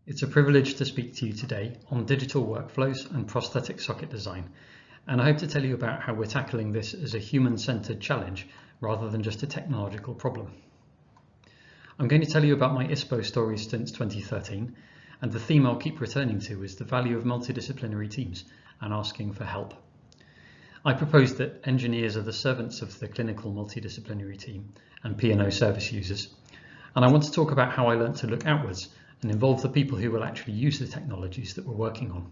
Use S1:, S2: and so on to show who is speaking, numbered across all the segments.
S1: It's a privilege to speak to you today on digital workflows and prosthetic socket design, and I hope to tell you about how we're tackling this as a human-centered challenge rather than just a technological problem. I'm going to tell you about my ISPO stories since 2013, and the theme I'll keep returning to is the value of multidisciplinary teams and asking for help. I propose that engineers are the servants of the clinical multidisciplinary team and P&O service users, and I want to talk about how I learned to look outwards and involve the people who will actually use the technologies that we're working on.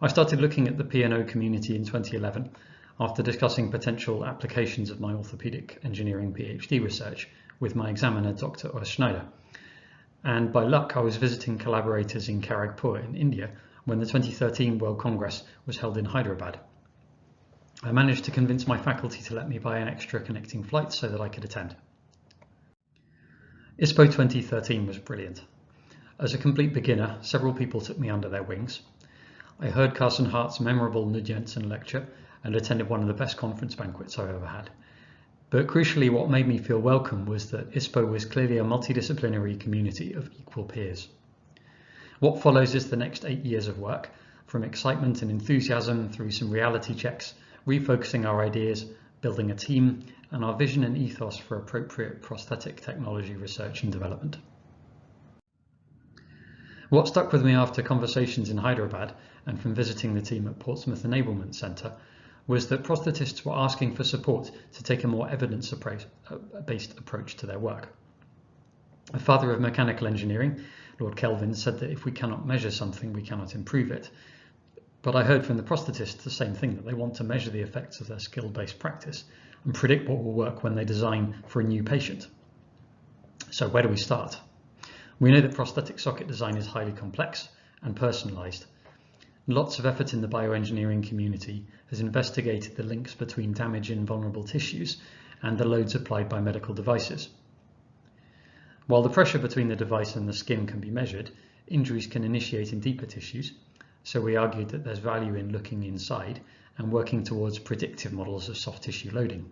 S1: I started looking at the P&O community in 2011 after discussing potential applications of my orthopedic engineering PhD research with my examiner, Dr. Urs Schneider. And by luck, I was visiting collaborators in Kharagpur in India when the 2013 World Congress was held in Hyderabad. I managed to convince my faculty to let me buy an extra connecting flight so that I could attend. ISPO 2013 was brilliant. As a complete beginner, several people took me under their wings. I heard Carson Hart's memorable Jensen lecture and attended one of the best conference banquets I've ever had. But crucially, what made me feel welcome was that ISPO was clearly a multidisciplinary community of equal peers. What follows is the next 8 years of work, from excitement and enthusiasm through some reality checks, refocusing our ideas, building a team, and our vision and ethos for appropriate prosthetic technology research and development. What stuck with me after conversations in Hyderabad and from visiting the team at Portsmouth Enablement Centre was that prosthetists were asking for support to take a more evidence-based approach to their work. A father of mechanical engineering, Lord Kelvin, said that if we cannot measure something, we cannot improve it. But I heard from the prosthetists the same thing, that they want to measure the effects of their skill-based practice and predict what will work when they design for a new patient. So where do we start? We know that prosthetic socket design is highly complex and personalised. Lots of effort in the bioengineering community has investigated the links between damage in vulnerable tissues and the loads applied by medical devices. While the pressure between the device and the skin can be measured, injuries can initiate in deeper tissues, so we argued that there's value in looking inside and working towards predictive models of soft tissue loading.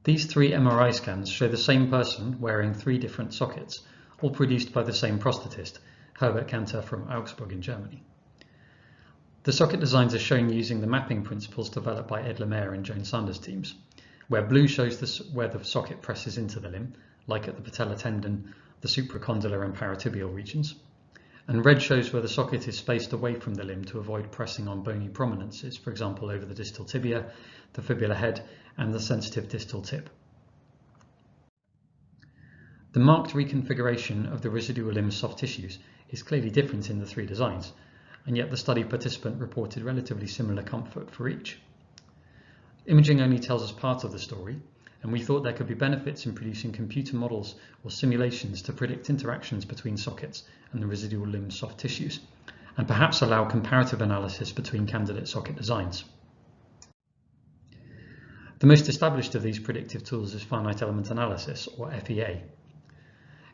S1: These 3 MRI scans show the same person wearing 3 different sockets, all produced by the same prosthetist, Herbert Kanter from Augsburg in Germany. The socket designs are shown using the mapping principles developed by Ed Lemaire and Joan Sanders' teams, where blue shows where the socket presses into the limb, like at the patella tendon, the supracondylar and paratibial regions, and red shows where the socket is spaced away from the limb to avoid pressing on bony prominences, for example over the distal tibia, the fibular head, and the sensitive distal tip. The marked reconfiguration of the residual limb soft tissues is clearly different in the 3 designs, and yet the study participant reported relatively similar comfort for each. Imaging only tells us part of the story, and we thought there could be benefits in producing computer models or simulations to predict interactions between sockets and the residual limb soft tissues, and perhaps allow comparative analysis between candidate socket designs. The most established of these predictive tools is finite element analysis, or FEA.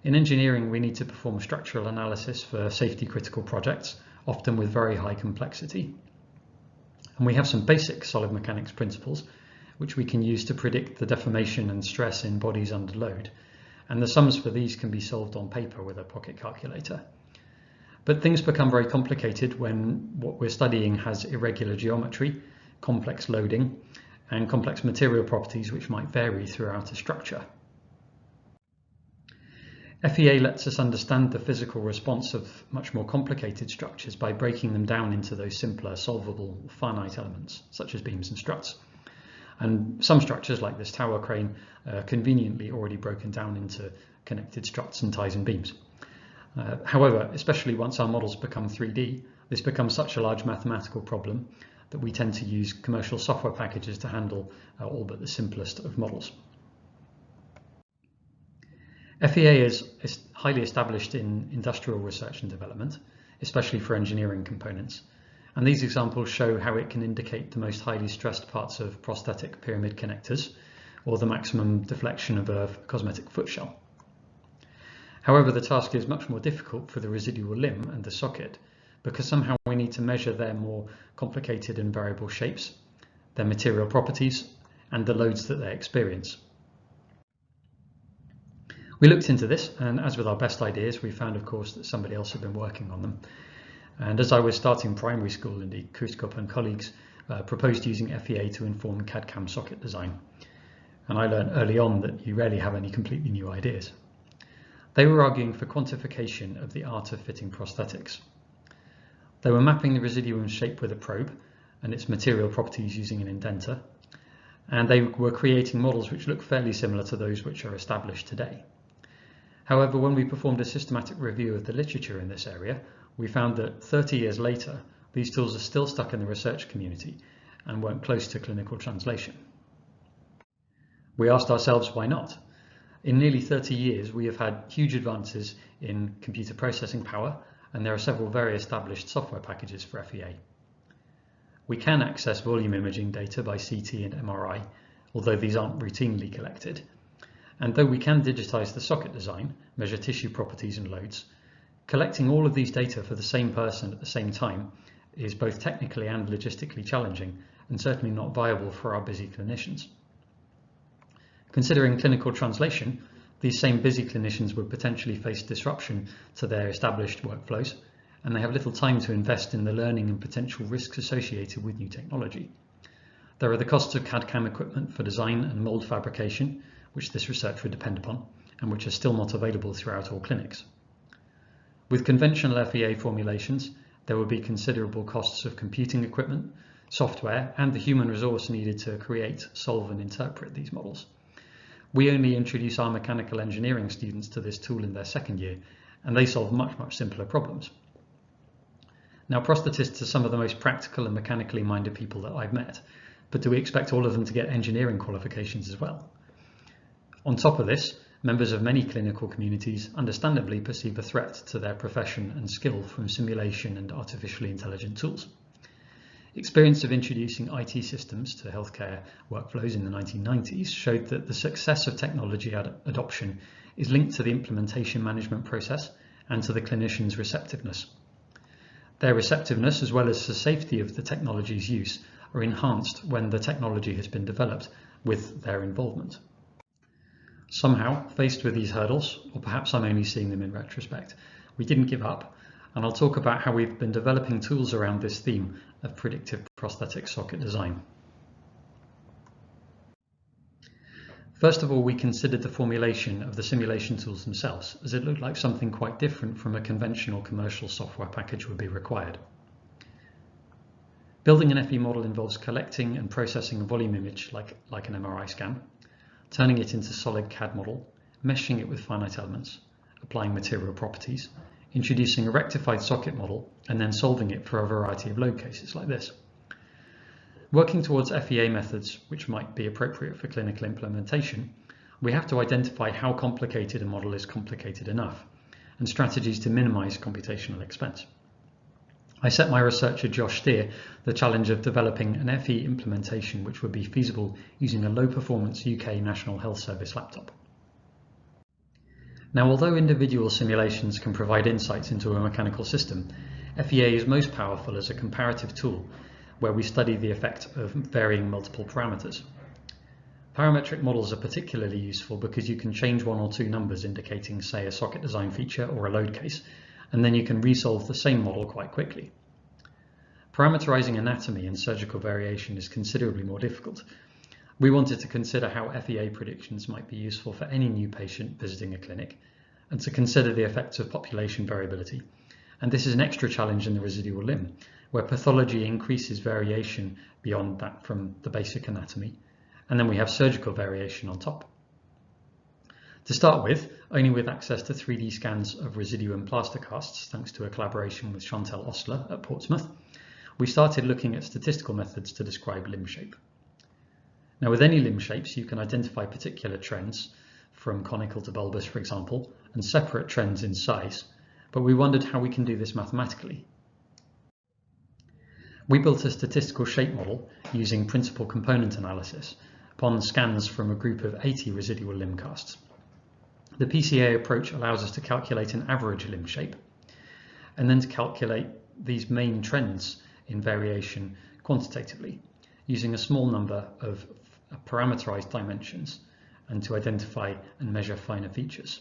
S1: In engineering, we need to perform structural analysis for safety critical projects, often with very high complexity. And we have some basic solid mechanics principles, which we can use to predict the deformation and stress in bodies under load, and the sums for these can be solved on paper with a pocket calculator. But things become very complicated when what we're studying has irregular geometry, complex loading, and complex material properties which might vary throughout a structure. FEA lets us understand the physical response of much more complicated structures by breaking them down into those simpler, solvable, finite elements, such as beams and struts. And some structures, like this tower crane, are conveniently already broken down into connected struts and ties and beams. However, especially once our models become 3D, this becomes such a large mathematical problem that we tend to use commercial software packages to handle all but the simplest of models. FEA is highly established in industrial research and development, especially for engineering components, and these examples show how it can indicate the most highly stressed parts of prosthetic pyramid connectors or the maximum deflection of a cosmetic foot shell. However, the task is much more difficult for the residual limb and the socket, because somehow we need to measure their more complicated and variable shapes, their material properties, and the loads that they experience. We looked into this, and as with our best ideas, we found, of course, that somebody else had been working on them. And as I was starting primary school, indeed, Kruskop and colleagues proposed using FEA to inform CAD/CAM socket design. And I learned early on that you rarely have any completely new ideas. They were arguing for quantification of the art of fitting prosthetics. They were mapping the residuum shape with a probe and its material properties using an indenter, and they were creating models which look fairly similar to those which are established today. However, when we performed a systematic review of the literature in this area, we found that 30 years later, these tools are still stuck in the research community and weren't close to clinical translation. We asked ourselves why not. In nearly 30 years, we have had huge advances in computer processing power, and there are several very established software packages for FEA. We can access volume imaging data by CT and MRI, although these aren't routinely collected. And though we can digitize the socket design, measure tissue properties and loads, collecting all of these data for the same person at the same time is both technically and logistically challenging, and certainly not viable for our busy clinicians. Considering clinical translation, these same busy clinicians would potentially face disruption to their established workflows, and they have little time to invest in the learning and potential risks associated with new technology. There are the costs of CAD/CAM equipment for design and mold fabrication, which this research would depend upon, and which are still not available throughout all clinics. With conventional FEA formulations, there would be considerable costs of computing equipment, software, and the human resource needed to create, solve, and interpret these models. We only introduce our mechanical engineering students to this tool in their second year, and they solve much simpler problems. Now, prosthetists are some of the most practical and mechanically minded people that I've met, but do we expect all of them to get engineering qualifications as well? On top of this, members of many clinical communities understandably perceive a threat to their profession and skill from simulation and artificially intelligent tools. Experience of introducing IT systems to healthcare workflows in the 1990s showed that the success of technology adoption is linked to the implementation management process and to the clinician's receptiveness. Their receptiveness, as well as the safety of the technology's use, are enhanced when the technology has been developed with their involvement. Somehow, faced with these hurdles, or perhaps I'm only seeing them in retrospect, we didn't give up, and I'll talk about how we've been developing tools around this theme of predictive prosthetic socket design. First of all, we considered the formulation of the simulation tools themselves, as it looked like something quite different from a conventional commercial software package would be required. Building an FE model involves collecting and processing a volume image like an MRI scan, turning it into solid CAD model, meshing it with finite elements, applying material properties, introducing a rectified socket model, and then solving it for a variety of load cases like this. Working towards FEA methods which might be appropriate for clinical implementation, we have to identify how complicated a model is complicated enough, and strategies to minimize computational expense. I set my researcher Josh Steer the challenge of developing an FE implementation which would be feasible using a low-performance UK National Health Service laptop. Now, although individual simulations can provide insights into a mechanical system, FEA is most powerful as a comparative tool where we study the effect of varying multiple parameters. Parametric models are particularly useful because you can change one or two numbers indicating, say, a socket design feature or a load case, and then you can resolve the same model quite quickly. Parameterizing anatomy and surgical variation is considerably more difficult. We wanted to consider how FEA predictions might be useful for any new patient visiting a clinic, and to consider the effects of population variability. And this is an extra challenge in the residual limb, where pathology increases variation beyond that from the basic anatomy, and then we have surgical variation on top. To start with, only with access to 3D scans of residuum plaster casts, thanks to a collaboration with Chantal Ostler at Portsmouth, we started looking at statistical methods to describe limb shape. Now, with any limb shapes, you can identify particular trends, from conical to bulbous, for example, and separate trends in size, but we wondered how we can do this mathematically. We built a statistical shape model using principal component analysis upon scans from a group of 80 residual limb casts. The PCA approach allows us to calculate an average limb shape, and then to calculate these main trends in variation quantitatively, using a small number of parameterized dimensions, and to identify and measure finer features.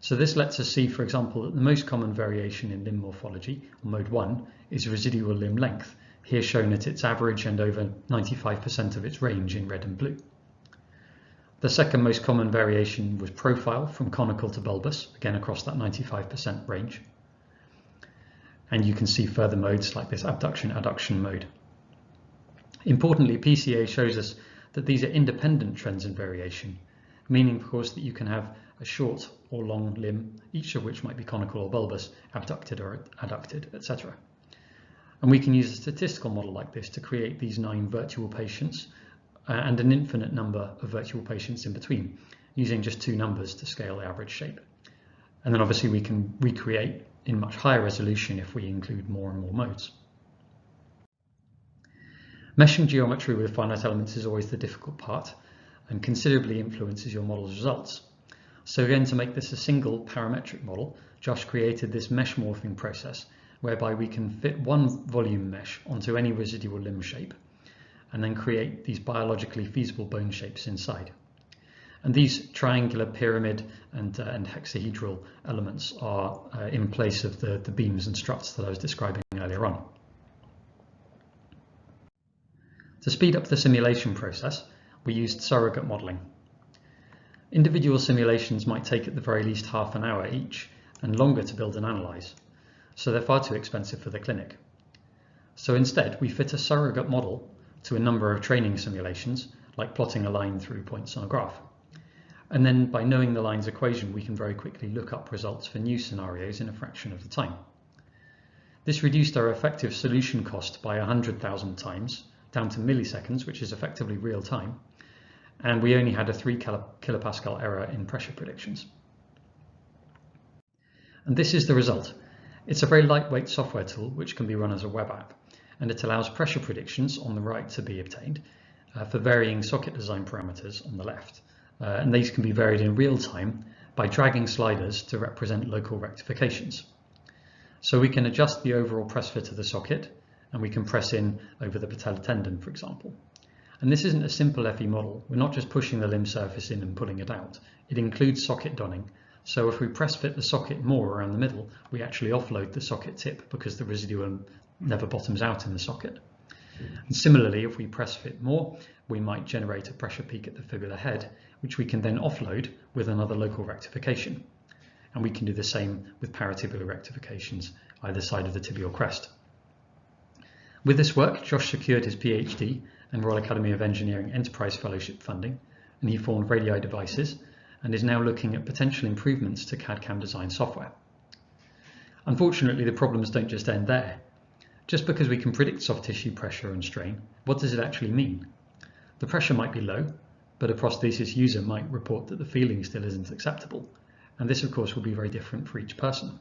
S1: So this lets us see, for example, that the most common variation in limb morphology, or mode 1, is residual limb length, here shown at its average and over 95% of its range in red and blue. The second most common variation was profile, from conical to bulbous, again across that 95% range. And you can see further modes like this abduction-adduction mode. Importantly, PCA shows us that these are independent trends in variation, meaning of course that you can have a short or long limb, each of which might be conical or bulbous, abducted or adducted, etc. And we can use a statistical model like this to create these 9 virtual patients and an infinite number of virtual patients in between, using just 2 numbers to scale the average shape. And then obviously we can recreate in much higher resolution if we include more and more modes. Meshing geometry with finite elements is always the difficult part and considerably influences your model's results. So again, to make this a single parametric model, Josh created this mesh morphing process whereby we can fit one volume mesh onto any residual limb shape and then create these biologically feasible bone shapes inside. And these triangular, pyramid and hexahedral elements are in place of the beams and struts that I was describing earlier on. To speed up the simulation process, we used surrogate modelling. Individual simulations might take at the very least half an hour each and longer to build and analyse, so they're far too expensive for the clinic. So instead, we fit a surrogate model to a number of training simulations, like plotting a line through points on a graph. And then by knowing the line's equation, we can very quickly look up results for new scenarios in a fraction of the time. This reduced our effective solution cost by 100,000 times, down to milliseconds, which is effectively real time, and we only had a 3 kilopascal error in pressure predictions. And this is the result. It's a very lightweight software tool which can be run as a web app, and it allows pressure predictions on the right to be obtained for varying socket design parameters on the left. And these can be varied in real time by dragging sliders to represent local rectifications. So we can adjust the overall press fit of the socket, and we can press in over the patellar tendon, for example. And this isn't a simple FE model. We're not just pushing the limb surface in and pulling it out. It includes socket donning. So if we press fit the socket more around the middle, we actually offload the socket tip because the residual never bottoms out in the socket. And similarly, if we press fit more, we might generate a pressure peak at the fibular head, which we can then offload with another local rectification. And we can do the same with paratibular rectifications either side of the tibial crest. With this work, Josh secured his PhD and Royal Academy of Engineering Enterprise Fellowship funding, and he formed Radii Devices and is now looking at potential improvements to CAD/CAM design software. Unfortunately, the problems don't just end there. Just because we can predict soft tissue pressure and strain, what does it actually mean? The pressure might be low, but a prosthesis user might report that the feeling still isn't acceptable, and this of course will be very different for each person.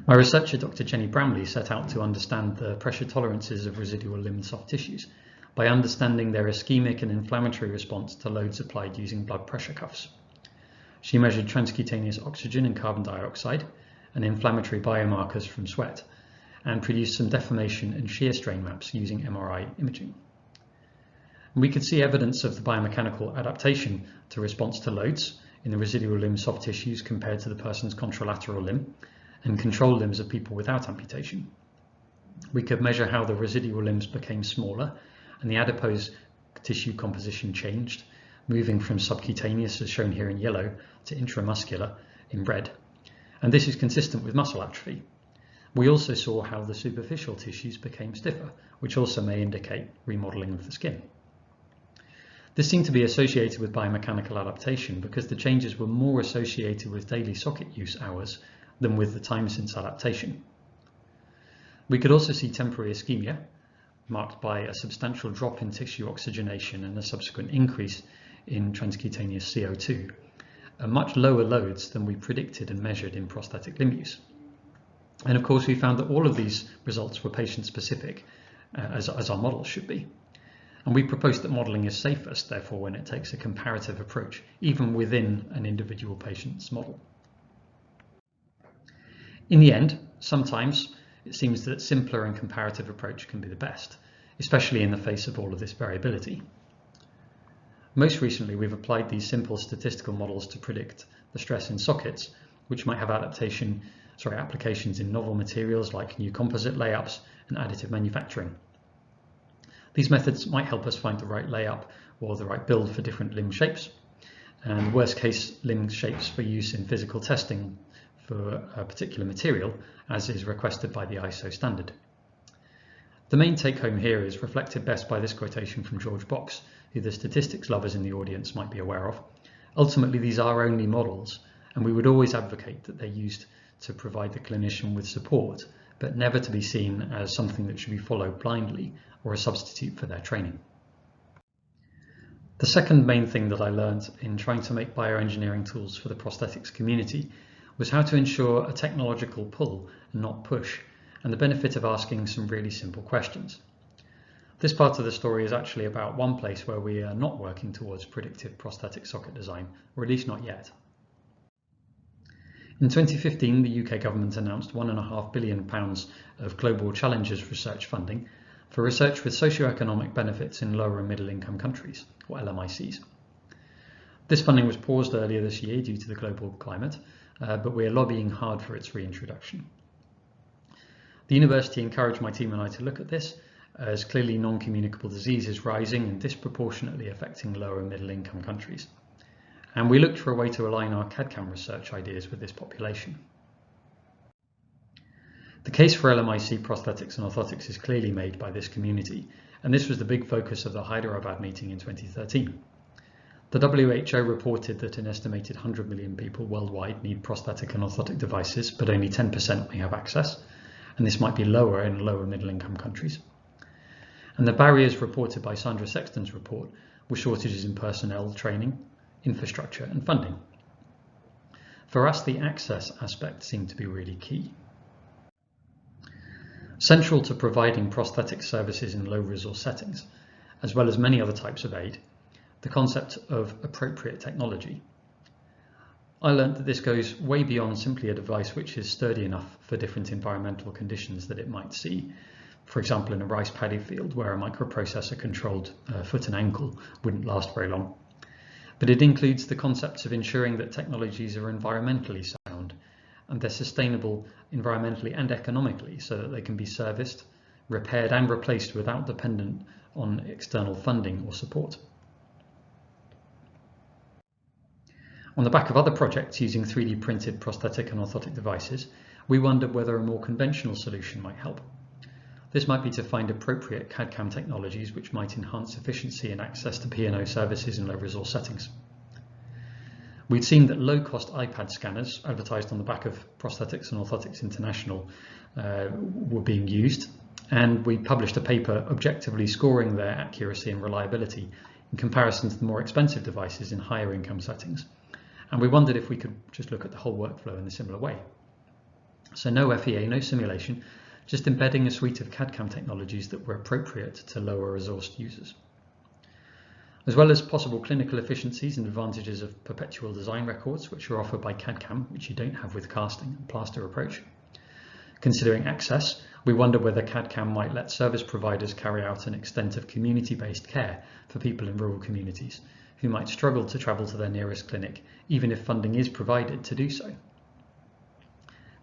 S1: My researcher, Dr. Jenny Bramley, set out to understand the pressure tolerances of residual limb soft tissues by understanding their ischemic and inflammatory response to loads applied using blood pressure cuffs. She measured transcutaneous oxygen and carbon dioxide and inflammatory biomarkers from sweat, and produced some deformation and shear strain maps using MRI imaging. And we could see evidence of the biomechanical adaptation to response to loads in the residual limb soft tissues compared to the person's contralateral limb and control limbs of people without amputation. We could measure how the residual limbs became smaller and the adipose tissue composition changed, moving from subcutaneous, as shown here in yellow, to intramuscular in red. And this is consistent with muscle atrophy. We also saw how the superficial tissues became stiffer, which also may indicate remodeling of the skin. This seemed to be associated with biomechanical adaptation because the changes were more associated with daily socket use hours than with the time since adaptation. We could also see temporary ischemia, marked by a substantial drop in tissue oxygenation and a subsequent increase in transcutaneous CO2, at much lower loads than we predicted and measured in prosthetic limb use. And of course, we found that all of these results were patient-specific, as our models should be. And we propose that modelling is safest, therefore, when it takes a comparative approach, even within an individual patient's model. In the end, sometimes it seems that simpler and comparative approach can be the best, especially in the face of all of this variability. Most recently, we've applied these simple statistical models to predict the stress in sockets, which might have applications in novel materials like new composite layups and additive manufacturing. These methods might help us find the right layup or the right build for different limb shapes, and worst case limb shapes for use in physical testing for a particular material, as is requested by the ISO standard. The main take home here is reflected best by this quotation from George Box, who the statistics lovers in the audience might be aware of. Ultimately, these are only models, and we would always advocate that they're used to provide the clinician with support, but never to be seen as something that should be followed blindly or a substitute for their training. The second main thing that I learned in trying to make bioengineering tools for the prosthetics community was how to ensure a technological pull and not push, and the benefit of asking some really simple questions. This part of the story is actually about one place where we are not working towards predictive prosthetic socket design, or at least not yet. In 2015, the UK government announced £1.5 billion of Global Challenges research funding for research with socio-economic benefits in lower and middle income countries, or LMICs. This funding was paused earlier this year due to the global climate, but we are lobbying hard for its reintroduction. The university encouraged my team and I to look at this, as clearly non-communicable disease is rising and disproportionately affecting lower and middle income countries. And we looked for a way to align our CAD/CAM research ideas with this population. The case for LMIC prosthetics and orthotics is clearly made by this community, and this was the big focus of the Hyderabad meeting in 2013. The WHO reported that an estimated 100 million people worldwide need prosthetic and orthotic devices, but only 10% may have access, and this might be lower in lower middle income countries. And the barriers reported by Sandra Sexton's report were shortages in personnel, training, infrastructure and funding. For us, the access aspect seemed to be really key. Central to providing prosthetic services in low resource settings, as well as many other types of aid, the concept of appropriate technology. I learned that this goes way beyond simply a device which is sturdy enough for different environmental conditions that it might see. For example, in a rice paddy field where a microprocessor controlled foot and ankle wouldn't last very long. But it includes the concepts of ensuring that technologies are environmentally sound and they're sustainable environmentally and economically so that they can be serviced, repaired and replaced without dependent on external funding or support. On the back of other projects using 3D printed prosthetic and orthotic devices, we wondered whether a more conventional solution might help. This might be to find appropriate CAD/CAM technologies which might enhance efficiency and access to P&O services in low resource settings. We'd seen that low-cost iPad scanners advertised on the back of Prosthetics and Orthotics International were being used, and we published a paper objectively scoring their accuracy and reliability in comparison to the more expensive devices in higher income settings. And we wondered if we could just look at the whole workflow in a similar way. So no FEA, no simulation, just embedding a suite of CAD/CAM technologies that were appropriate to lower resourced users. As well as possible clinical efficiencies and advantages of perpetual design records, which are offered by CAD/CAM, which you don't have with casting and plaster approach. Considering access, we wonder whether CAD/CAM might let service providers carry out an extent of community-based care for people in rural communities who might struggle to travel to their nearest clinic, even if funding is provided to do so.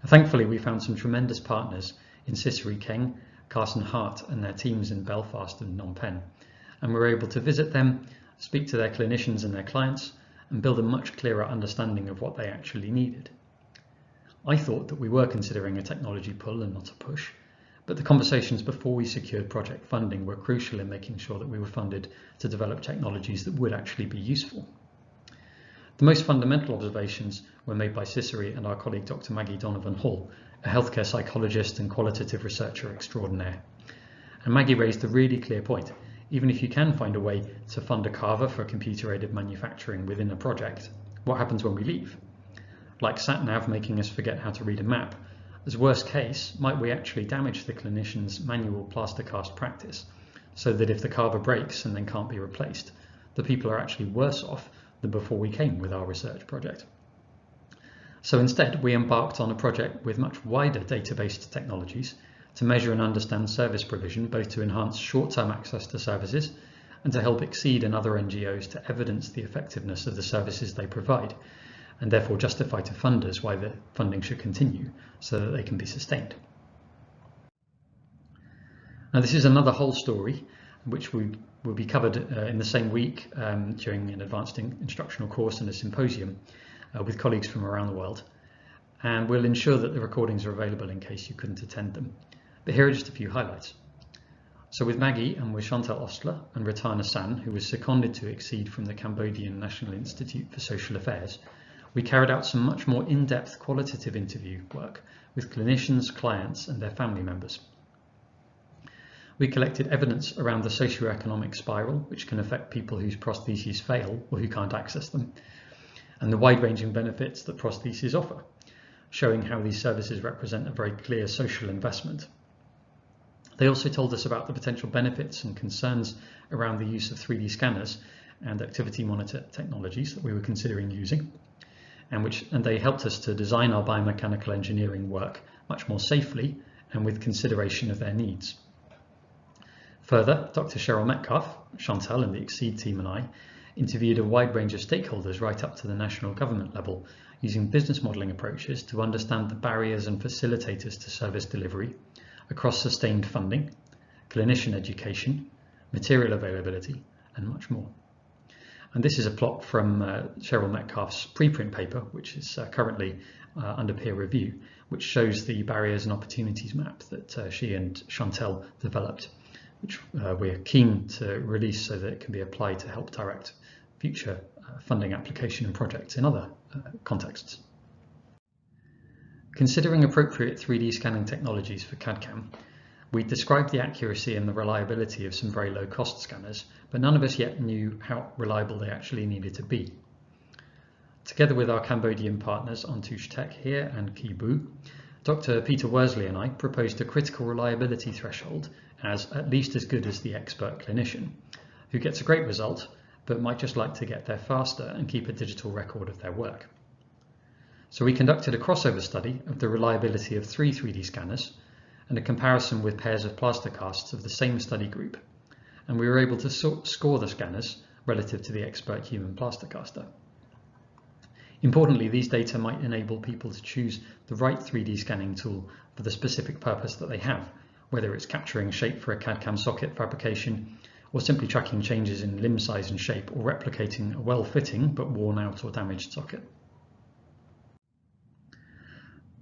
S1: Thankfully, we found some tremendous partners in Cicely Keng, Carson Hart and their teams in Belfast and Phnom Penh, and we were able to visit them, speak to their clinicians and their clients, and build a much clearer understanding of what they actually needed. I thought that we were considering a technology pull and not a push, but the conversations before we secured project funding were crucial in making sure that we were funded to develop technologies that would actually be useful. The most fundamental observations were made by Cicely and our colleague Dr. Maggie Donovan-Hall, a healthcare psychologist and qualitative researcher extraordinaire. And Maggie raised a really clear point. Even if you can find a way to fund a carver for computer-aided manufacturing within a project, what happens when we leave? Like sat-nav making us forget how to read a map, as worst case, might we actually damage the clinician's manual plaster cast practice, so that if the carver breaks and then can't be replaced, the people are actually worse off than before we came with our research project. So instead, we embarked on a project with much wider data-based technologies to measure and understand service provision, both to enhance short-term access to services and to help Exceed and other NGOs to evidence the effectiveness of the services they provide, and therefore justify to funders why the funding should continue so that they can be sustained. Now, this is another whole story which will be covered in the same week during an advanced instructional course and a symposium with colleagues from around the world, and we'll ensure that the recordings are available in case you couldn't attend them. But here are just a few highlights. So with Maggie and with Chantal Ostler and Ratana San, who was seconded to Exceed from the Cambodian National Institute for Social Affairs, we carried out some much more in-depth qualitative interview work with clinicians, clients and their family members. We collected evidence around the socioeconomic spiral, which can affect people whose prostheses fail or who can't access them, and the wide-ranging benefits that prostheses offer, showing how these services represent a very clear social investment. They also told us about the potential benefits and concerns around the use of 3D scanners and activity monitor technologies that we were considering using, and they helped us to design our biomechanical engineering work much more safely and with consideration of their needs. Further, Dr. Cheryl Metcalf, Chantal and the Exceed team and I interviewed a wide range of stakeholders right up to the national government level, using business modelling approaches to understand the barriers and facilitators to service delivery across sustained funding, clinician education, material availability, and much more. And this is a plot from Cheryl Metcalf's preprint paper, which is currently under peer review, which shows the barriers and opportunities map that she and Chantal developed, which we're keen to release so that it can be applied to help direct future funding application and projects in other contexts. Considering appropriate 3D scanning technologies for CAD/CAM, we described the accuracy and the reliability of some very low-cost scanners, but none of us yet knew how reliable they actually needed to be. Together with our Cambodian partners Antouche Tech here and Kibu, Dr. Peter Worsley and I proposed a critical reliability threshold as at least as good as the expert clinician, who gets a great result, but might just like to get there faster and keep a digital record of their work. So we conducted a crossover study of the reliability of 3 3D scanners and a comparison with pairs of plaster casts of the same study group, and we were able to score the scanners relative to the expert human plaster caster. Importantly, these data might enable people to choose the right 3D scanning tool for the specific purpose that they have, whether it's capturing shape for a CAD/CAM socket fabrication, or simply tracking changes in limb size and shape, or replicating a well-fitting but worn out or damaged socket.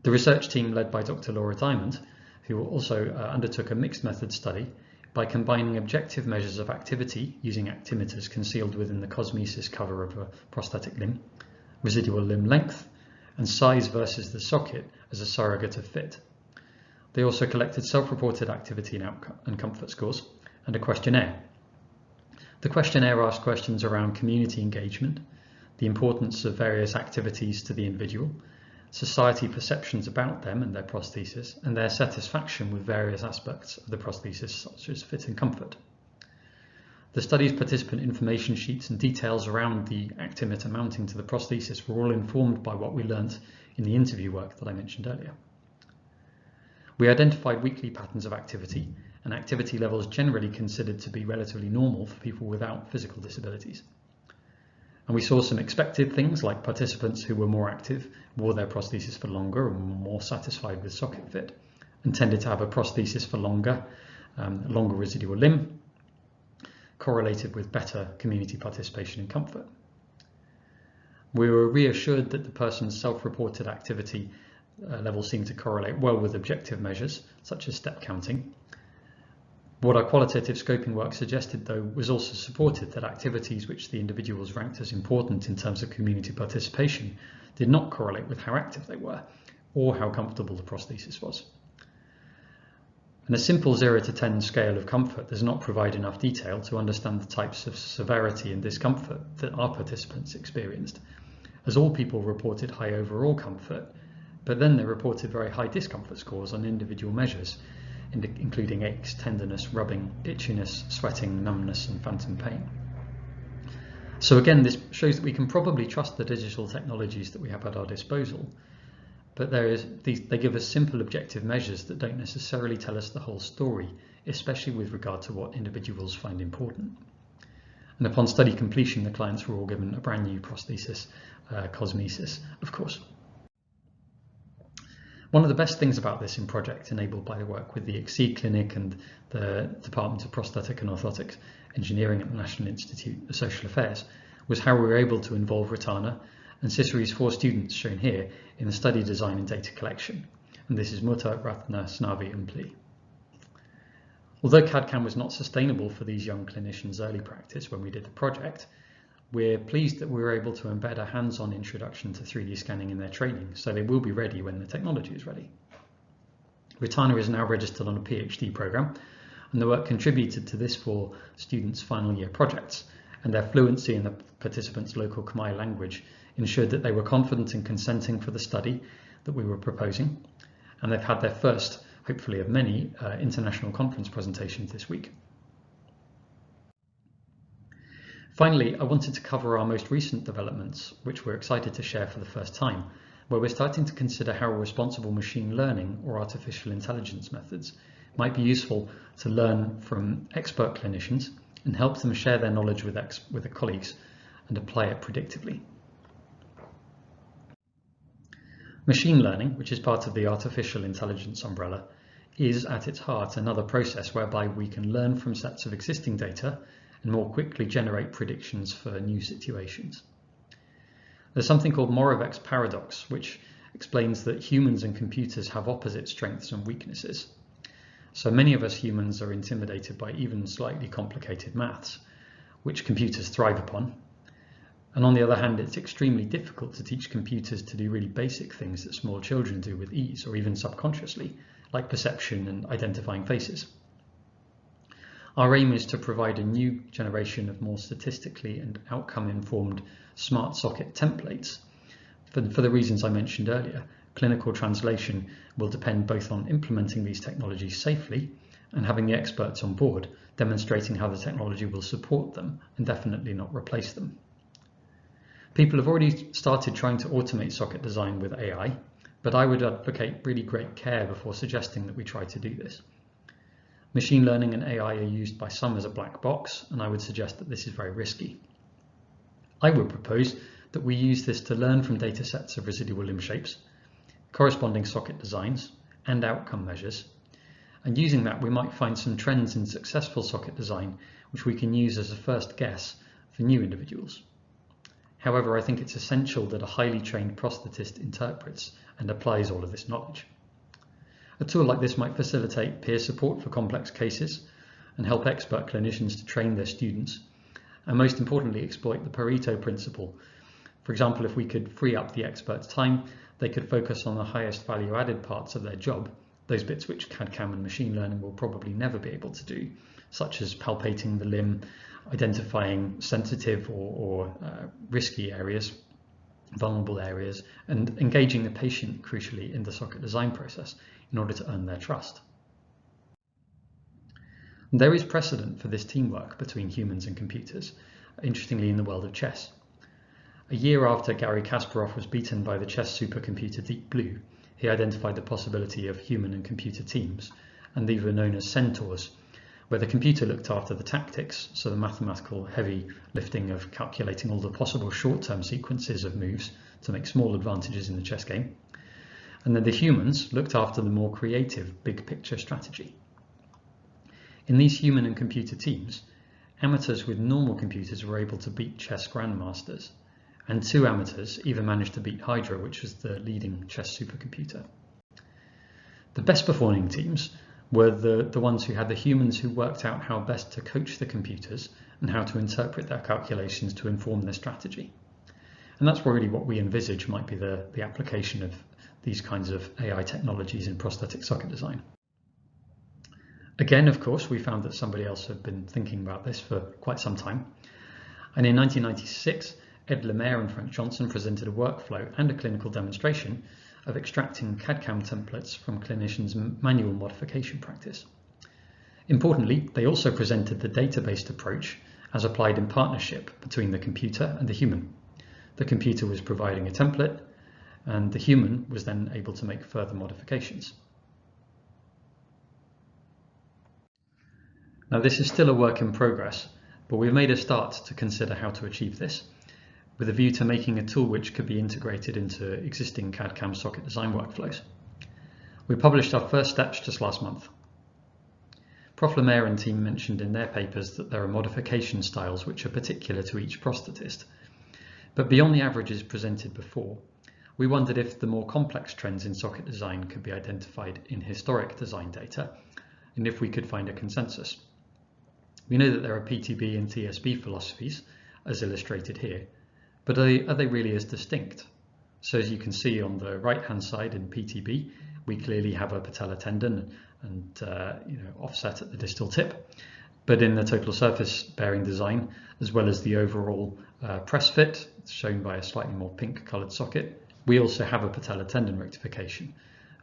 S1: The research team led by Dr. Laura Diamond, who also undertook a mixed method study by combining objective measures of activity using actimeters concealed within the cosmesis cover of a prosthetic limb, residual limb length, and size versus the socket as a surrogate of fit. They also collected self-reported activity and comfort scores and a questionnaire. The questionnaire asked questions around community engagement, the importance of various activities to the individual, society perceptions about them and their prosthesis, and their satisfaction with various aspects of the prosthesis, such as fit and comfort. The study's participant information sheets and details around the actimeter mounting to the prosthesis were all informed by what we learnt in the interview work that I mentioned earlier. We identified weekly patterns of activity and activity levels generally considered to be relatively normal for people without physical disabilities. And we saw some expected things like participants who were more active wore their prosthesis for longer and were more satisfied with socket fit and tended to have a prosthesis for longer residual limb, correlated with better community participation and comfort. We were reassured that the person's self-reported activity level seemed to correlate well with objective measures such as step counting. What our qualitative scoping work suggested, though, was also supported that activities which the individuals ranked as important in terms of community participation did not correlate with how active they were or how comfortable the prosthesis was. And a simple 0 to 10 scale of comfort does not provide enough detail to understand the types of severity and discomfort that our participants experienced, as all people reported high overall comfort, but then they reported very high discomfort scores on individual measures, including aches, tenderness, rubbing, itchiness, sweating, numbness, and phantom pain. So again, this shows that we can probably trust the digital technologies that we have at our disposal, but they give us simple objective measures that don't necessarily tell us the whole story, especially with regard to what individuals find important. And upon study completion, the clients were all given a brand new prosthesis, cosmesis, of course. One of the best things about this project, enabled by the work with the Exceed Clinic and the Department of Prosthetic and Orthotics Engineering at the National Institute of Social Affairs, was how we were able to involve Ratana and Cicere's 4 students shown here in the study design and data collection. And this is Mutta, Ratna, Snavi and Pli. Although CAD-CAM was not sustainable for these young clinicians' early practice when we did the project, we're pleased that we were able to embed a hands-on introduction to 3D scanning in their training, so they will be ready when the technology is ready. Ratana is now registered on a PhD program, and the work contributed to this for students' final year projects, and their fluency in the participants' local Khmer language ensured that they were confident in consenting for the study that we were proposing, and they've had their first, hopefully of many, international conference presentations this week. Finally, I wanted to cover our most recent developments, which we're excited to share for the first time, where we're starting to consider how responsible machine learning or artificial intelligence methods might be useful to learn from expert clinicians and help them share their knowledge with their colleagues and apply it predictively. Machine learning, which is part of the artificial intelligence umbrella, is at its heart another process whereby we can learn from sets of existing data and more quickly generate predictions for new situations. There's something called Moravec's paradox, which explains that humans and computers have opposite strengths and weaknesses. So many of us humans are intimidated by even slightly complicated maths, which computers thrive upon. And on the other hand, it's extremely difficult to teach computers to do really basic things that small children do with ease, or even subconsciously, like perception and identifying faces. Our aim is to provide a new generation of more statistically and outcome-informed smart socket templates. For the reasons I mentioned earlier, clinical translation will depend both on implementing these technologies safely and having the experts on board demonstrating how the technology will support them and definitely not replace them. People have already started trying to automate socket design with AI, but I would advocate really great care before suggesting that we try to do this. Machine learning and AI are used by some as a black box, and I would suggest that this is very risky. I would propose that we use this to learn from data sets of residual limb shapes, corresponding socket designs, and outcome measures, and using that we might find some trends in successful socket design which we can use as a first guess for new individuals. However, I think it's essential that a highly trained prosthetist interprets and applies all of this knowledge. A tool like this might facilitate peer support for complex cases and help expert clinicians to train their students, and most importantly, exploit the Pareto principle. For example, if we could free up the expert's time, they could focus on the highest value added parts of their job, those bits which CAD/CAM and machine learning will probably never be able to do, such as palpating the limb, identifying sensitive or risky areas, vulnerable areas, and engaging the patient, crucially, in the socket design process in order to earn their trust. There is precedent for this teamwork between humans and computers, interestingly in the world of chess. A year after Garry Kasparov was beaten by the chess supercomputer Deep Blue, he identified the possibility of human and computer teams, and these were known as centaurs, where the computer looked after the tactics, so the mathematical heavy lifting of calculating all the possible short-term sequences of moves to make small advantages in the chess game, and then the humans looked after the more creative big picture strategy. In these human and computer teams, amateurs with normal computers were able to beat chess grandmasters, and 2 amateurs even managed to beat Hydra, which was the leading chess supercomputer. The best performing teams were the ones who had the humans who worked out how best to coach the computers and how to interpret their calculations to inform their strategy. And that's really what we envisage might be the application of these kinds of AI technologies in prosthetic socket design. Again, of course, we found that somebody else had been thinking about this for quite some time. And in 1996, Ed Lemaire and Frank Johnson presented a workflow and a clinical demonstration of extracting CAD/CAM templates from clinicians' manual modification practice. Importantly, they also presented the data-based approach as applied in partnership between the computer and the human. The computer was providing a template, and the human was then able to make further modifications. Now, this is still a work in progress, but we've made a start to consider how to achieve this, with a view to making a tool which could be integrated into existing CAD/CAM socket design workflows. We published our first steps just last month. Prof. Lemaire and team mentioned in their papers that there are modification styles which are particular to each prosthetist. But beyond the averages presented before, we wondered if the more complex trends in socket design could be identified in historic design data, and if we could find a consensus. We know that there are PTB and TSB philosophies, as illustrated here, but are they really as distinct? So as you can see on the right-hand side in PTB, we clearly have a patella tendon and offset at the distal tip. But in the total surface bearing design, as well as the overall press fit, shown by a slightly more pink coloured socket, we also have a patella tendon rectification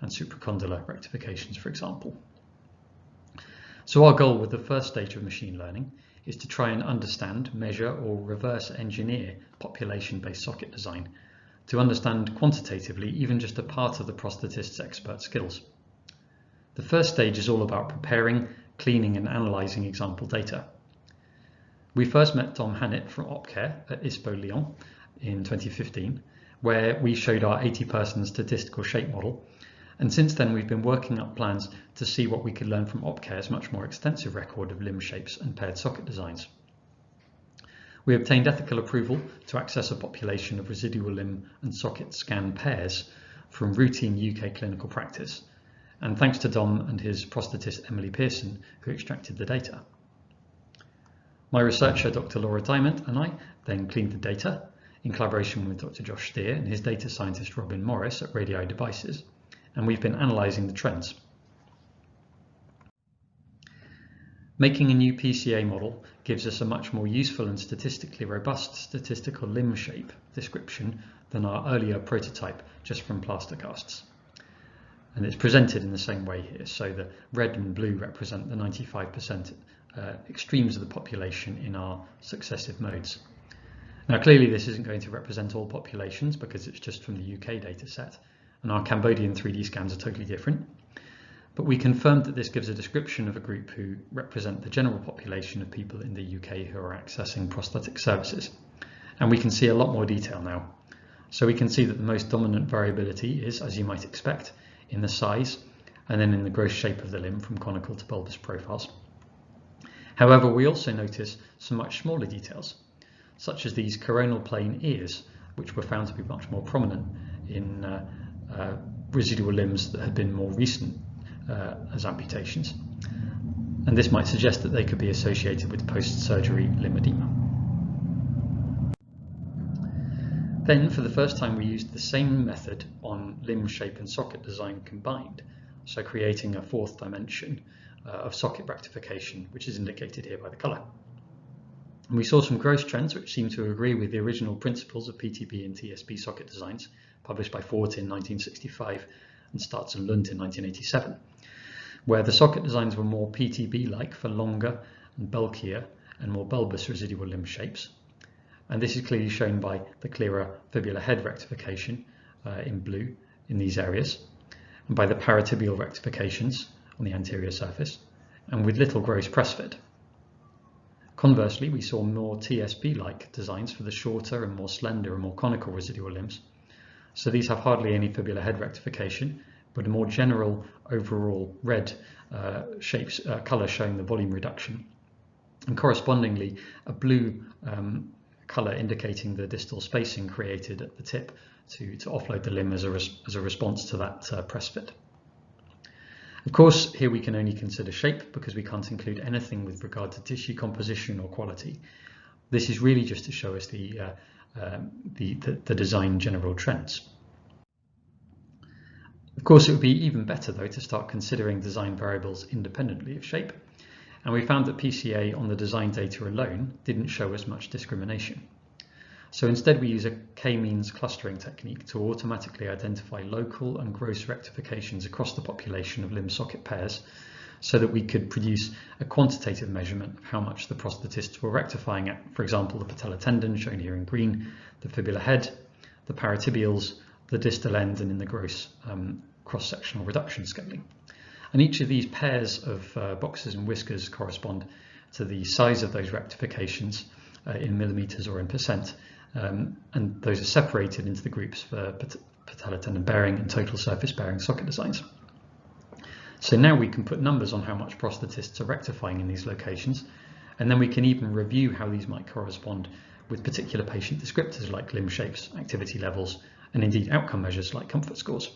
S1: and supracondylar rectifications, for example. So our goal with the first stage of machine learning is to try and understand, measure or reverse engineer population-based socket design to understand quantitatively even just a part of the prosthetist's expert skills. The first stage is all about preparing, cleaning and analysing example data. We first met Dom Hannett from OpCare at ISPO Lyon in 2015, where we showed our 80-person statistical shape model, and since then we've been working up plans to see what we could learn from OpCare's much more extensive record of limb shapes and paired socket designs. We obtained ethical approval to access a population of residual limb and socket scan pairs from routine UK clinical practice, and thanks to Dom and his prosthetist Emily Pearson, who extracted the data. My researcher Dr. Laura Diamond and I then cleaned the data in collaboration with Dr. Josh Steer and his data scientist Robin Morris at Radii Devices, and we've been analysing the trends. Making a new PCA model gives us a much more useful and statistically robust statistical limb shape description than our earlier prototype just from plaster casts. And it's presented in the same way here. So the red and blue represent the 95% extremes of the population in our successive modes. Now clearly this isn't going to represent all populations because it's just from the UK data set, and our Cambodian 3D scans are totally different. But we confirmed that this gives a description of a group who represent the general population of people in the UK who are accessing prosthetic services. And we can see a lot more detail now. So we can see that the most dominant variability is, as you might expect, in the size and then in the gross shape of the limb from conical to bulbous profiles. However, we also notice some much smaller details, such as these coronal plane ears, which were found to be much more prominent in residual limbs that had been more recent as amputations, and this might suggest that they could be associated with post-surgery limb edema. Then, for the first time, we used the same method on limb shape and socket design combined, so creating a fourth dimension of socket rectification, which is indicated here by the colour. And we saw some gross trends which seem to agree with the original principles of PTB and TSB socket designs, published by Fort in 1965 and Startz and Lund in 1987, where the socket designs were more PTB-like for longer and bulkier and more bulbous residual limb shapes. And this is clearly shown by the clearer fibular head rectification in blue in these areas, and by the paratibial rectifications on the anterior surface, and with little gross press fit. Conversely, we saw more TSB-like designs for the shorter and more slender and more conical residual limbs. So these have hardly any fibular head rectification, but a more general overall red colour showing the volume reduction, and correspondingly a blue colour indicating the distal spacing created at the tip to offload the limb as a response to that press fit. Of course, here we can only consider shape because we can't include anything with regard to tissue composition or quality. This is really just to show us the design general trends. Of course, it would be even better though to start considering design variables independently of shape, and we found that PCA on the design data alone didn't show us much discrimination. So instead we use a k-means clustering technique to automatically identify local and gross rectifications across the population of limb socket pairs so that we could produce a quantitative measurement of how much the prosthetists were rectifying at, for example, the patella tendon shown here in green, the fibular head, the paratibials, the distal end, and in the gross cross-sectional reduction scaling. And each of these pairs of boxes and whiskers correspond to the size of those rectifications in millimeters or in percent, and those are separated into the groups for patellar tendon bearing and total surface bearing socket designs. So now we can put numbers on how much prosthetists are rectifying in these locations, and then we can even review how these might correspond with particular patient descriptors like limb shapes, activity levels, and indeed outcome measures like comfort scores.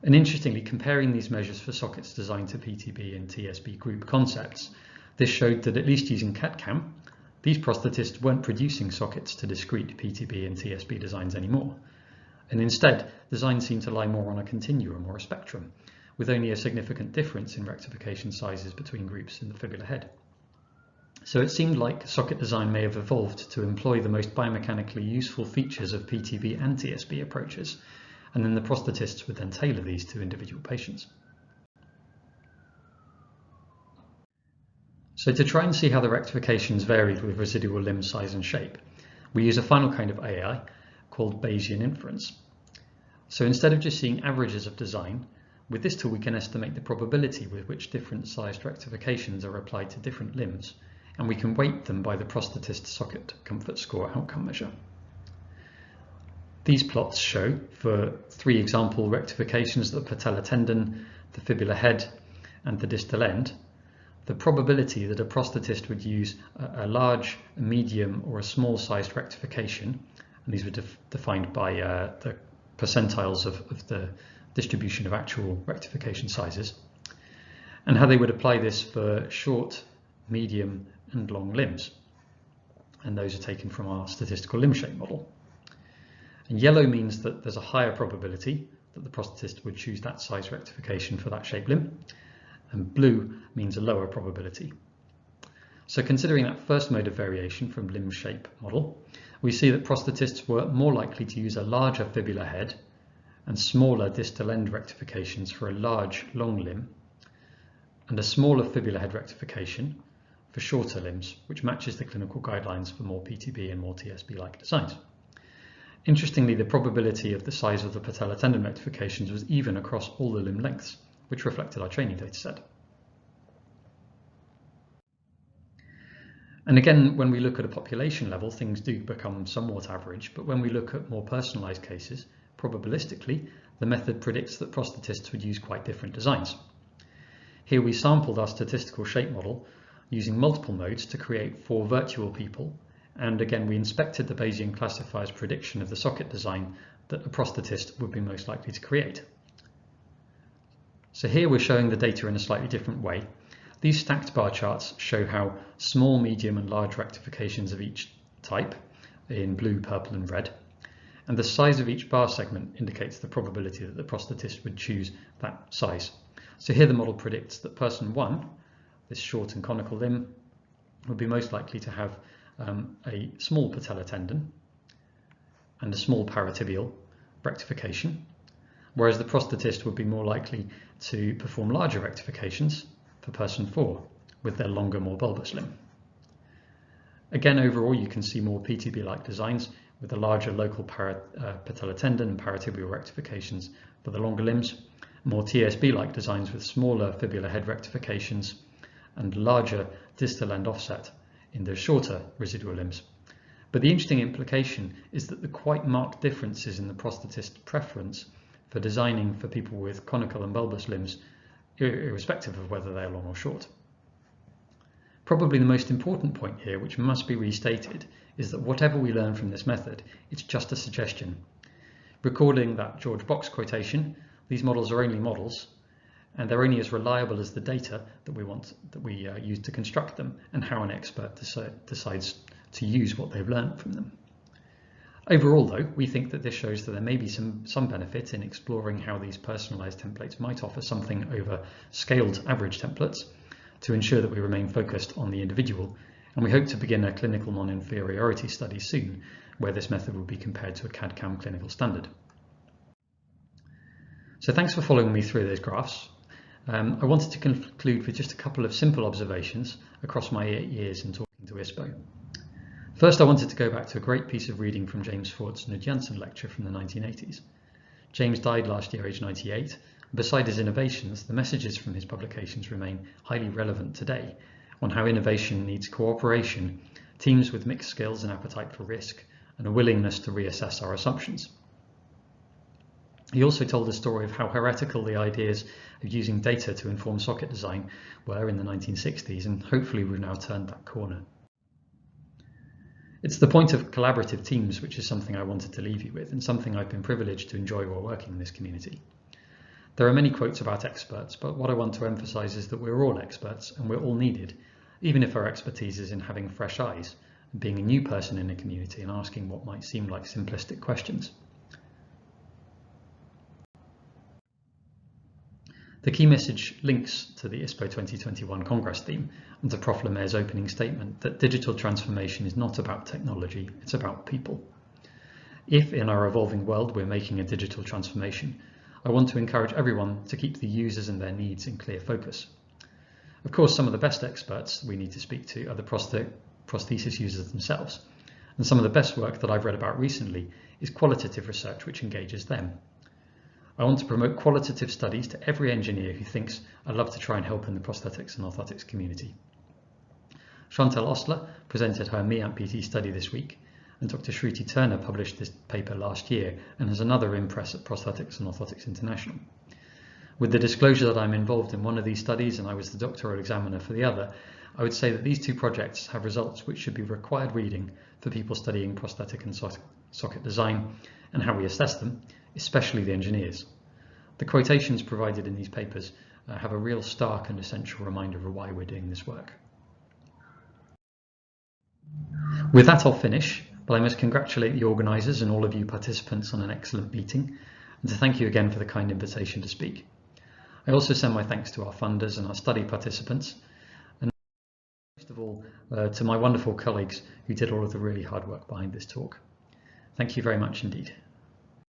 S1: And interestingly, comparing these measures for sockets designed to PTB and TSB group concepts, this showed that at least using CAD/CAM, these prosthetists weren't producing sockets to discrete PTB and TSB designs anymore. And instead, designs seem to lie more on a continuum or a spectrum, with only a significant difference in rectification sizes between groups in the fibular head. So it seemed like socket design may have evolved to employ the most biomechanically useful features of PTB and TSB approaches, and then the prosthetists would then tailor these to individual patients. So to try and see how the rectifications varied with residual limb size and shape, we use a final kind of AI called Bayesian inference. So instead of just seeing averages of design, with this tool we can estimate the probability with which different sized rectifications are applied to different limbs, and we can weight them by the prosthetist socket comfort score outcome measure. These plots show, for 3 example rectifications, the patellar tendon, the fibular head, and the distal end, the probability that a prosthetist would use a large, a medium, or a small sized rectification, and these were defined by the percentiles of the distribution of actual rectification sizes, and how they would apply this for short, medium, and long limbs. And those are taken from our statistical limb shape model. And yellow means that there's a higher probability that the prosthetist would choose that size rectification for that shape limb, and blue means a lower probability. So considering that first mode of variation from limb shape model, we see that prosthetists were more likely to use a larger fibular head and smaller distal end rectifications for a large, long limb, and a smaller fibular head rectification for shorter limbs, which matches the clinical guidelines for more PTB and more TSB-like designs. Interestingly, the probability of the size of the patellar tendon rectifications was even across all the limb lengths, which reflected our training data set. And again, when we look at a population level, things do become somewhat average, but when we look at more personalized cases, probabilistically, the method predicts that prosthetists would use quite different designs. Here we sampled our statistical shape model using multiple modes to create 4 virtual people, and again we inspected the Bayesian classifier's prediction of the socket design that a prosthetist would be most likely to create. So here we're showing the data in a slightly different way. These stacked bar charts show how small, medium and large rectifications of each type, in blue, purple and red, and the size of each bar segment indicates the probability that the prosthetist would choose that size. So here the model predicts that person 1, this short and conical limb, would be most likely to have a small patellar tendon and a small paratibial rectification, whereas the prosthetist would be more likely to perform larger rectifications for person 4 with their longer, more bulbous limb. Again, overall you can see more PTB-like designs with a larger local patellar tendon and paratibial rectifications for the longer limbs, more TSB-like designs with smaller fibular head rectifications, and larger distal end offset in the shorter residual limbs. But the interesting implication is that the quite marked differences in the prosthetist preference for designing for people with conical and bulbous limbs, irrespective of whether they're long or short. Probably the most important point here, which must be restated, is that whatever we learn from this method, it's just a suggestion. Recording that George Box quotation, these models are only models, and they're only as reliable as the data that we use to construct them and how an expert decides to use what they've learned from them. Overall though, we think that this shows that there may be some benefit in exploring how these personalized templates might offer something over scaled average templates to ensure that we remain focused on the individual, and we hope to begin a clinical non-inferiority study soon where this method will be compared to a CAD/CAM clinical standard. So thanks for following me through those graphs. I wanted to conclude with just a couple of simple observations across my 8 years in talking to ISPO. First, I wanted to go back to a great piece of reading from James Ford's Nudjansen lecture from the 1980s. James died last year, aged 98. Beside his innovations, the messages from his publications remain highly relevant today, on how innovation needs cooperation, teams with mixed skills and appetite for risk, and a willingness to reassess our assumptions. He also told a story of how heretical the ideas of using data to inform socket design were in the 1960s, and hopefully we've now turned that corner. It's the point of collaborative teams which is something I wanted to leave you with, and something I've been privileged to enjoy while working in this community. There are many quotes about experts, but what I want to emphasize is that we're all experts and we're all needed, even if our expertise is in having fresh eyes and being a new person in a community and asking what might seem like simplistic questions. The key message links to the ISPO 2021 Congress theme and to Prof. Lemaire's opening statement that digital transformation is not about technology, it's about people. If in our evolving world we're making a digital transformation, I want to encourage everyone to keep the users and their needs in clear focus. Of course, some of the best experts we need to speak to are the prosthesis users themselves, and some of the best work that I've read about recently is qualitative research which engages them. I want to promote qualitative studies to every engineer who thinks I'd love to try and help in the prosthetics and orthotics community. Chantal Ostler presented her MeAmpT study this week, and Dr. Shruti Turner published this paper last year and has another impress at Prosthetics and Orthotics International. With the disclosure that I'm involved in one of these studies and I was the doctoral examiner for the other, I would say that these two projects have results which should be required reading for people studying prosthetic and socket design and how we assess them, especially the engineers. The quotations provided in these papers have a real stark and essential reminder of why we're doing this work. With that, I'll finish, but I must congratulate the organisers and all of you participants on an excellent meeting, and to thank you again for the kind invitation to speak. I also send my thanks to our funders and our study participants, and most of all to my wonderful colleagues who did all of the really hard work behind this talk. Thank you very much indeed.